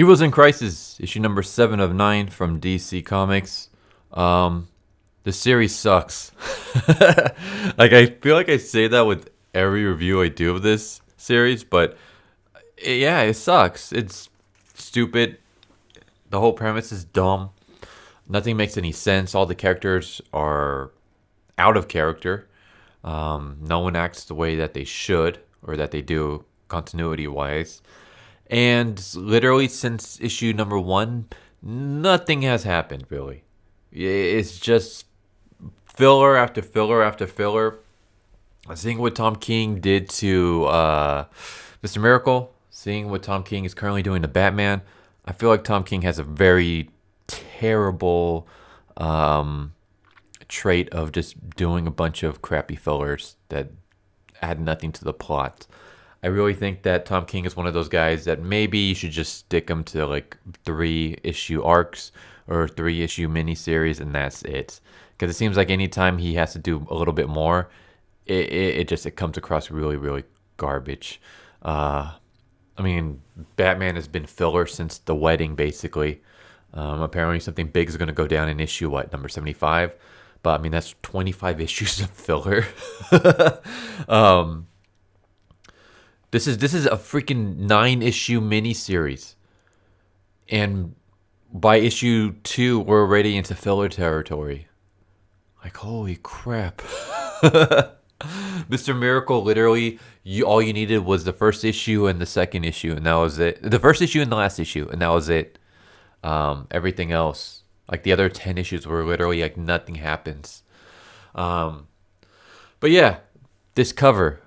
Heroes in Crisis, issue number 7 of 9 from DC Comics. The series sucks. Like, I feel like I say that with every review I do of this series, but yeah, it sucks. It's stupid. The whole premise is dumb. Nothing makes any sense. All the characters are out of character. No one acts the way that they should or that they do continuity wise. And literally since issue number 1, nothing has happened really. It's just filler after filler after filler. Seeing what Tom King did to Mr. Miracle, seeing what Tom King is currently doing to Batman, I feel like Tom King has a very terrible trait of just doing a bunch of crappy fillers that add nothing to the plot. I really think that Tom King is one of those guys that maybe you should just stick him to like 3-issue arcs or 3-issue miniseries, and that's it. Because it seems like anytime he has to do a little bit more, it comes across really, really garbage. I mean, Batman has been filler since the wedding, basically. Apparently something big is going to go down in issue, number 75? But I mean, that's 25 issues of filler. This is a freaking 9-issue miniseries, and by issue 2, we're already into filler territory. Like, holy crap! Mr. Miracle, literally, all you needed was the first issue and the second issue, and that was it. The first issue and the last issue, and that was it. Everything else, like the other 10 issues, were literally like nothing happens. But yeah, this cover.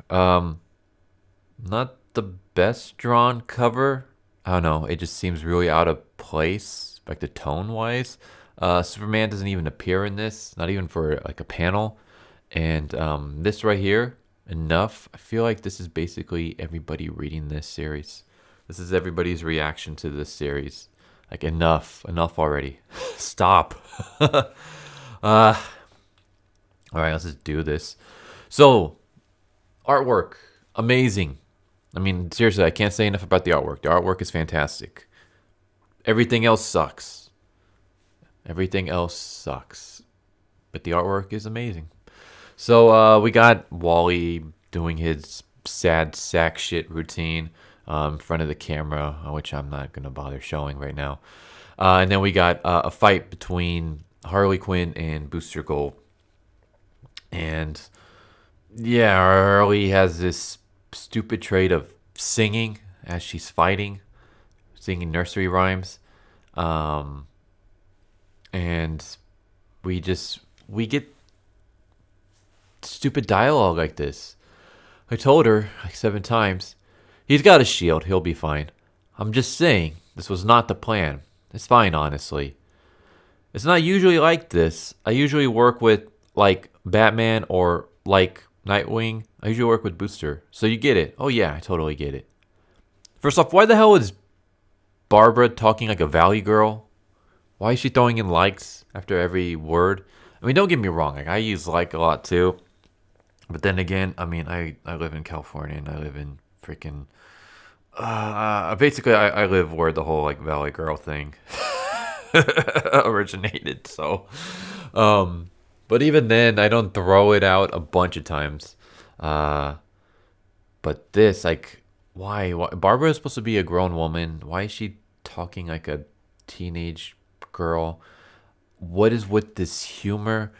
Not the best drawn cover. I don't know. It just seems really out of place, like the tone wise. Superman doesn't even appear in this, not even for like a panel. And this right here, Enough. I feel like this is basically everybody reading this series. This is everybody's reaction to this series. Like, enough already. Stop. All right, let's just do this. So, artwork, amazing. I mean, seriously, I can't say enough about the artwork. The artwork is fantastic. Everything else sucks. Everything else sucks. But the artwork is amazing. So we got Wally doing his sad sack shit routine in front of the camera, which I'm not going to bother showing right now. And then we got a fight between Harley Quinn and Booster Gold. And yeah, Harley has this stupid trait of singing as she's fighting, singing nursery rhymes. And we get stupid dialogue like this. I told her like 7 times, he's got a shield, he'll be fine. I'm just saying, this was not the plan. It's fine, honestly. It's not usually like this. I usually work with like Batman or like Nightwing. I usually work with Booster. So you get it. Oh yeah, I totally get it. First off, why the hell is Barbara talking like a Valley girl? Why is she throwing in likes after every word? I mean, don't get me wrong. Like, I use like a lot too. But then again, I mean, I live in California and I live in freaking... basically, I live where the whole like Valley girl thing originated. So, but even then, I don't throw it out a bunch of times. But this, like, why? Barbara is supposed to be a grown woman. Why is she talking like a teenage girl? What is with this humor?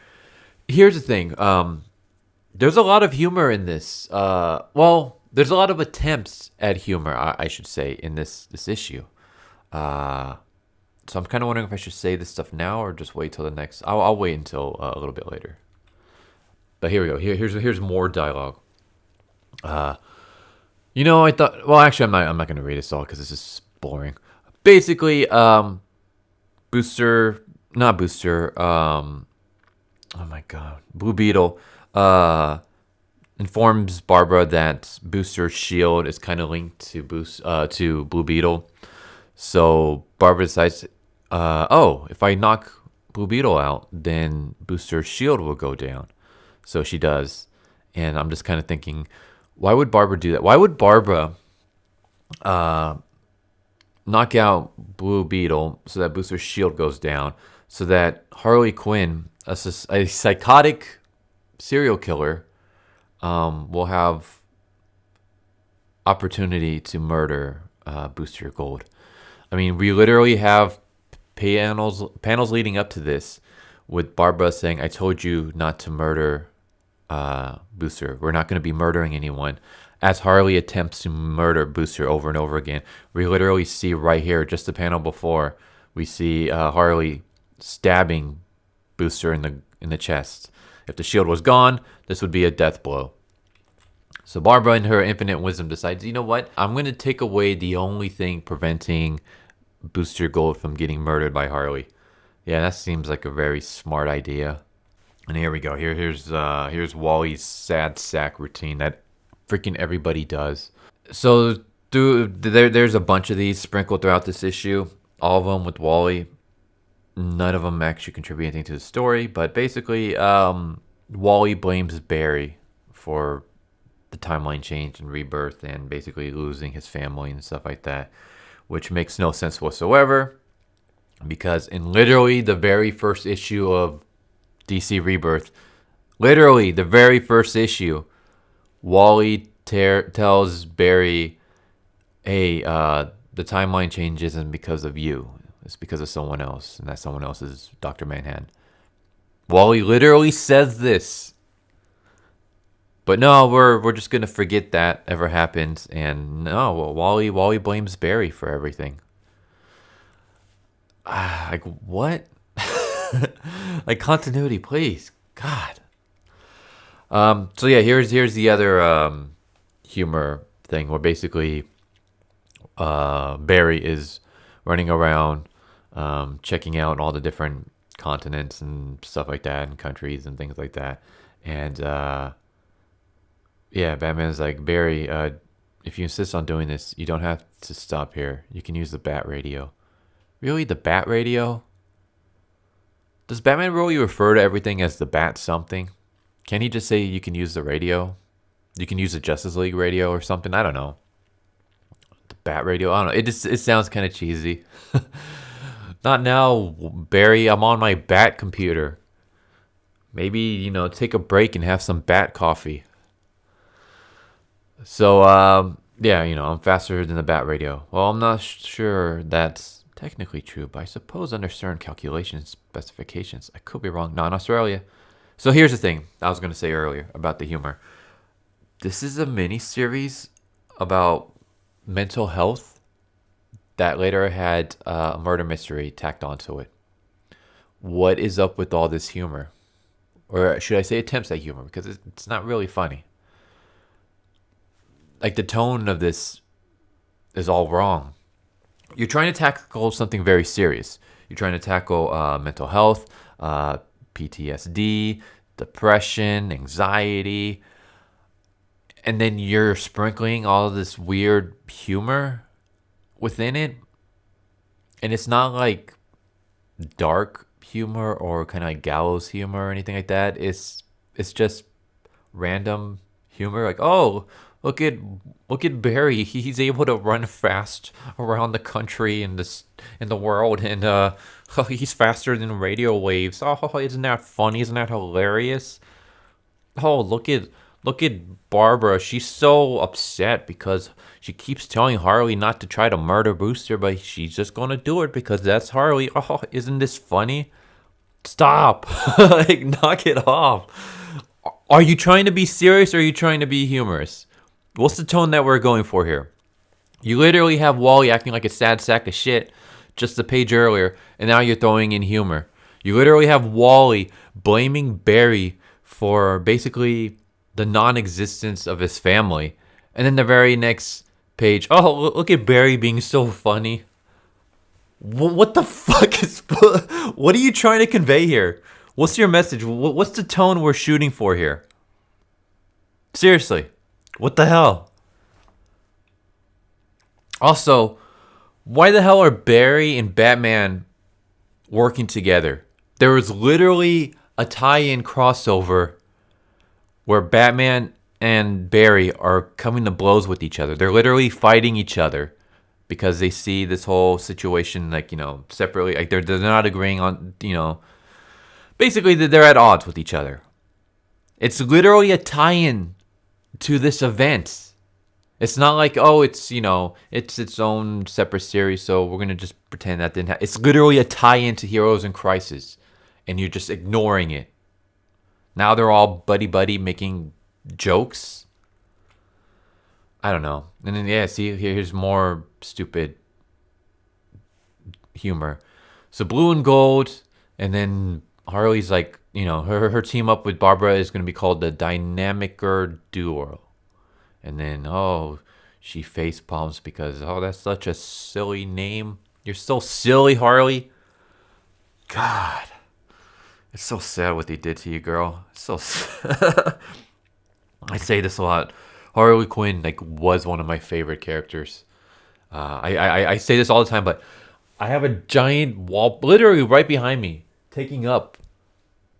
Here's the thing. There's a lot of humor in this. Well, there's a lot of attempts at humor, I should say, in this issue. So I'm kind of wondering if I should say this stuff now or just wait till the next. I'll wait until a little bit later. But here we go. Here's more dialogue. I thought. Well, actually, I'm not gonna read this all because this is boring. Basically, Booster, not Booster. Oh my God, Blue Beetle. Informs Barbara that Booster's shield is kind of linked to Blue Beetle. So Barbara decides, if I knock Blue Beetle out, then Booster's shield will go down. So she does. And I'm just kind of thinking, why would Barbara do that? Why would Barbara knock out Blue Beetle so that Booster's shield goes down, so that Harley Quinn, a psychotic serial killer, will have opportunity to murder Booster Gold. I mean, we literally have panels leading up to this with Barbara saying, "I told you not to murder Booster. We're not going to be murdering anyone." As Harley attempts to murder Booster over and over again, we literally see right here, just the panel before, we see Harley stabbing Booster in the chest. If the shield was gone, this would be a death blow. So Barbara, in her infinite wisdom, decides, you know what? I'm going to take away the only thing preventing Booster Gold from getting murdered by Harley. Yeah, that seems like a very smart idea. And here we go. Here's Wally's sad sack routine that freaking everybody does. So there's a bunch of these sprinkled throughout this issue. All of them with Wally. None of them actually contribute anything to the story. But basically, Wally blames Barry for the timeline change and rebirth and basically losing his family and stuff like that, which makes no sense whatsoever, because in literally the very first issue of DC Rebirth, literally the very first issue, Wally tells Barry, hey, the timeline change isn't because of you, it's because of someone else, and that someone else is Dr. Manhattan. Wally literally says this. But no, we're just gonna forget that ever happened, and no, well, Wally blames Barry for everything. Like what? Like continuity, please, God. So yeah, here's the other humor thing where basically Barry is running around checking out all the different continents and stuff like that, and countries and things like that, and yeah, Batman's like, Barry, if you insist on doing this, you don't have to stop here. You can use the Bat Radio. Really? The Bat Radio? Does Batman really refer to everything as the Bat something? Can he just say you can use the radio? You can use the Justice League radio or something? I don't know. The Bat Radio? I don't know. It sounds kind of cheesy. Not now, Barry. I'm on my Bat computer. Maybe, take a break and have some Bat coffee. So, yeah, I'm faster than the Bat Radio. Well, I'm not sure that's technically true, but I suppose under certain calculations, specifications, I could be wrong. Not in Australia. So here's the thing I was going to say earlier about the humor. This is a mini-series about mental health that later had a murder mystery tacked onto it. What is up with all this humor? Or should I say attempts at humor? Because it's not really funny. Like, the tone of this is all wrong. You're trying to tackle something very serious. You're trying to tackle mental health, PTSD, depression, anxiety, and then you're sprinkling all of this weird humor within it. And it's not like dark humor or kind of like gallows humor or anything like that. It's just random humor. Like, oh, Look at Barry. He's able to run fast around the country and the world, and he's faster than radio waves. Oh, isn't that funny? Isn't that hilarious? Oh, look at Barbara. She's so upset because she keeps telling Harley not to try to murder Booster, but she's just gonna do it because that's Harley. Oh, isn't this funny? Stop! Like, knock it off. Are you trying to be serious or are you trying to be humorous? What's the tone that we're going for here? You literally have Wally acting like a sad sack of shit just a page earlier, and now you're throwing in humor. You literally have Wally blaming Barry for basically the non-existence of his family. And then the very next page, oh, look at Barry being so funny. What the fuck is... What are you trying to convey here? What's your message? What's the tone we're shooting for here? Seriously. What the hell? Also, why the hell are Barry and Batman working together? There was literally a tie-in crossover where Batman and Barry are coming to blows with each other. They're literally fighting each other. because they see this whole situation like, separately. Like they're not agreeing on, basically they're at odds with each other. It's literally a tie-in to this event. It's not like, oh, it's its own separate series, so we're gonna just pretend that didn't happen. It's literally a tie-in to Heroes in Crisis, and you're just ignoring it. Now they're all buddy making jokes. I don't know. And then see, here's more stupid humor. So blue and gold, and then Harley's like, her team up with Barbara is gonna be called the Dynamicer Duo. And then, she face palms because, that's such a silly name. You're so silly, Harley. God. It's so sad what they did to you, girl. It's so sad. I say this a lot. Harley Quinn, was one of my favorite characters. I say this all the time, but I have a giant wall, literally right behind me, taking up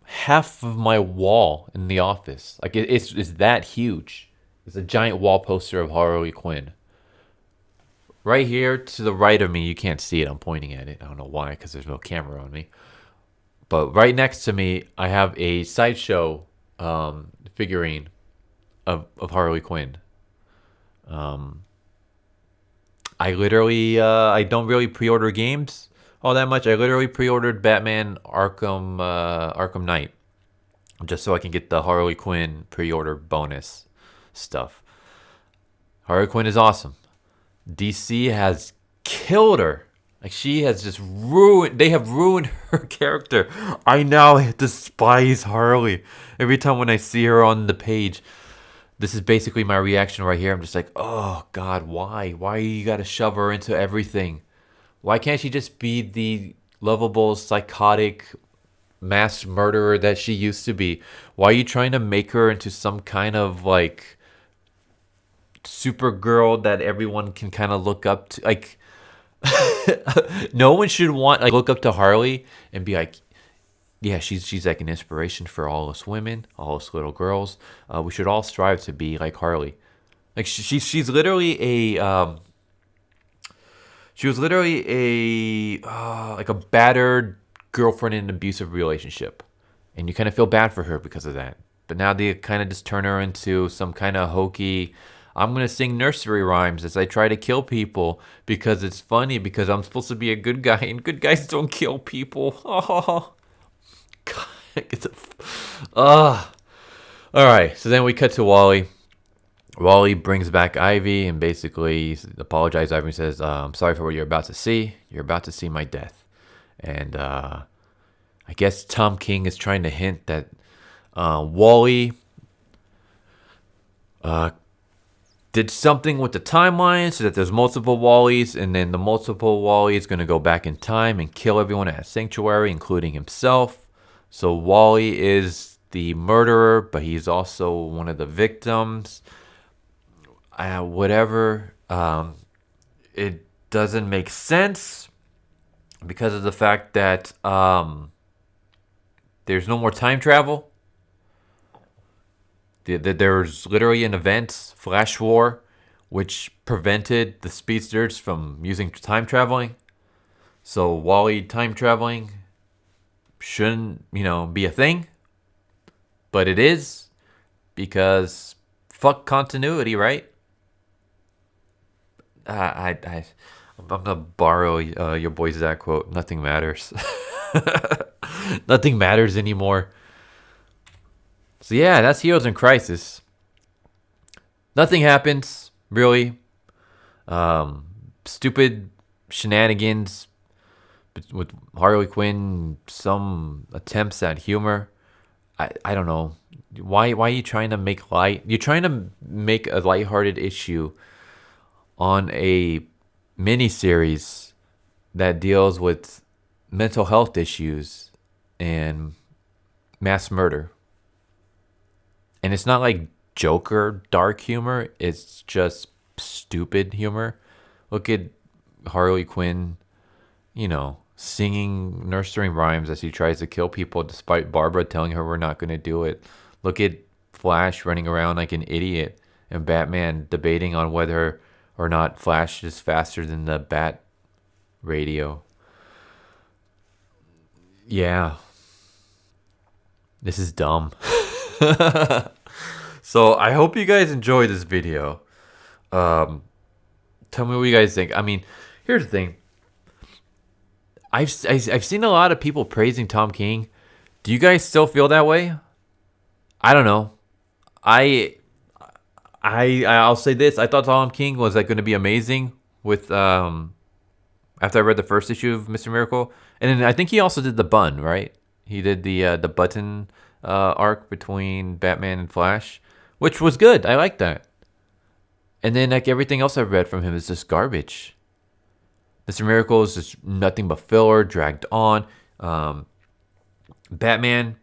half of my wall in the office. It's that huge. It's a giant wall poster of Harley Quinn. Right here to the right of me, you can't see it. I'm pointing at it. I don't know why, because there's no camera on me. But right next to me, I have a Sideshow figurine of Harley Quinn. I literally, I don't really pre-order games all that much. I literally pre-ordered Batman Arkham Knight just so I can get the Harley Quinn pre-order bonus stuff. Harley Quinn is awesome. DC has killed her. She has just they have ruined her character. I now despise Harley. Every time when I see her on the page, this is basically my reaction right here. I'm just like, oh God, why? Why you gotta shove her into everything? Why can't she just be the lovable, psychotic mass murderer that she used to be? Why are you trying to make her into some kind of Supergirl that everyone can kind of look up to? No one should look up to Harley and be like, yeah, she's like an inspiration for all us women, all us little girls. We should all strive to be like Harley. She's literally a she was literally a battered girlfriend in an abusive relationship, and you kind of feel bad for her because of that. But now they kind of just turn her into some kind of hokey, I'm going to sing nursery rhymes as I try to kill people because it's funny, because I'm supposed to be a good guy, and good guys don't kill people. Oh, God. All right, so then we cut to Wally. Wally brings back Ivy and basically apologizes. Ivy says, I'm sorry for what you're about to see. You're about to see my death. And I guess Tom King is trying to hint that Wally did something with the timeline so that there's multiple Wallys, and then the multiple Wally is going to go back in time and kill everyone at Sanctuary, including himself. So Wally is the murderer, but he's also one of the victims. Whatever. It doesn't make sense because of the fact that there's no more time travel. There's literally an event, Flash War, which prevented the speedsters from using time traveling. So Wally time traveling shouldn't, be a thing. But it is, because fuck continuity, right? I'm gonna borrow your boy Zach quote. Nothing matters. Nothing matters anymore. So yeah, that's Heroes in Crisis. Nothing happens, really. Stupid shenanigans with Harley Quinn, some attempts at humor. I don't know. Why are you trying to make light? You're trying to make a lighthearted issue on a miniseries that deals with mental health issues and mass murder. And it's not like Joker dark humor. It's just stupid humor. Look at Harley Quinn, singing nursery rhymes as she tries to kill people despite Barbara telling her we're not going to do it. Look at Flash running around like an idiot and Batman debating on whether or not flash is faster than the bat radio. Yeah, this is dumb. So I hope you guys enjoyed this video. Tell me what you guys think. I mean, here's the thing. I've seen a lot of people praising Tom King. Do you guys still feel that way? I don't know. I'll say this. I thought Tom King was like going to be amazing with after I read the first issue of Mr. Miracle, and then I think he also did the bun, right? He did the button arc between Batman and Flash, which was good. I like that. And then like everything else I've read from him is just garbage. Mr. Miracle is just nothing but filler, dragged on. Batman,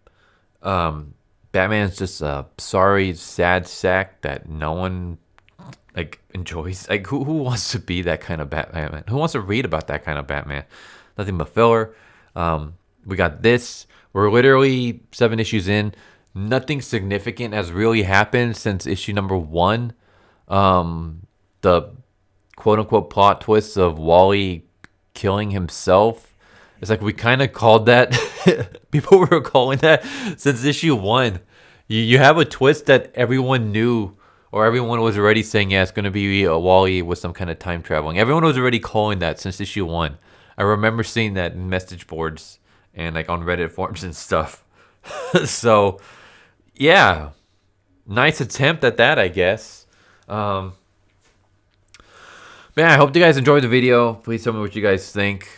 Batman's just a sorry, sad sack that no one like enjoys. Like who wants to be that kind of Batman? Who wants to read about that kind of Batman? Nothing but filler. We got this. We're literally 7 issues in. Nothing significant has really happened since issue number 1. The quote-unquote plot twists of Wally killing himself. It's like we kind of called that. People were calling that since issue 1. You have a twist that everyone knew, or everyone was already saying, yeah, it's going to be Wally with some kind of time traveling. Everyone was already calling that since issue 1. I remember seeing that in message boards and like on Reddit forums and stuff. So, yeah, nice attempt at that, I guess. Man, I hope you guys enjoyed the video. Please tell me what you guys think.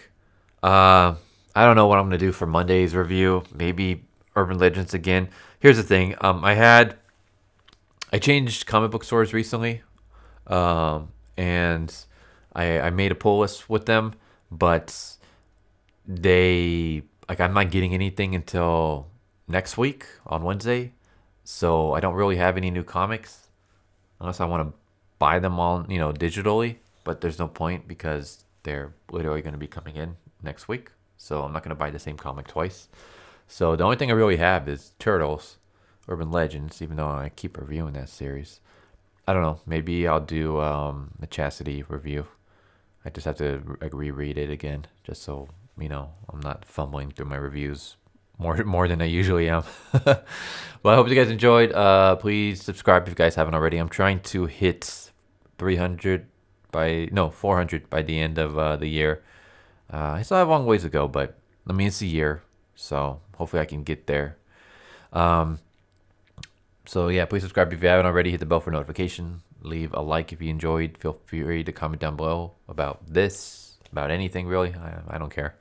I don't know what I'm going to do for Monday's review. Maybe Urban Legends again. Here's the thing. I changed comic book stores recently. And I made a pull list with them. But I'm not getting anything until next week on Wednesday. So I don't really have any new comics. Unless I want to buy them all, digitally. But there's no point because they're literally going to be coming in next week. So I'm not going to buy the same comic twice. So the only thing I really have is Turtles, Urban Legends, even though I keep reviewing that series. I don't know. Maybe I'll do the Chastity review. I just have to reread it again just so, I'm not fumbling through my reviews more than I usually am. Well, I hope you guys enjoyed. Please subscribe if you guys haven't already. I'm trying to hit 400 by the end of the year. I still have a long ways to go, but it's a year, so hopefully I can get there. So yeah, please subscribe if you haven't already. Hit the bell for notification. Leave a like if you enjoyed. Feel free to comment down below about this, about anything really. I don't care.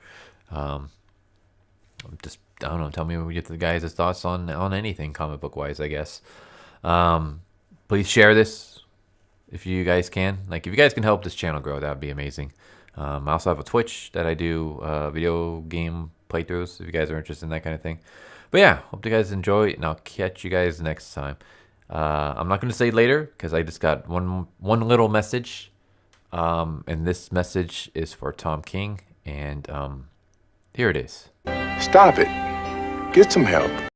Just I don't know. Tell me what the guys' thoughts on anything comic book wise, I guess. Please share this if you guys can. If you guys can help this channel grow, that would be amazing. I also have a Twitch that I do video game playthroughs if you guys are interested in that kind of thing. But yeah, hope you guys enjoy, and I'll catch you guys next time. I'm not going to say later because I just got one little message, and this message is for Tom King, and here it is. Stop it. Get some help.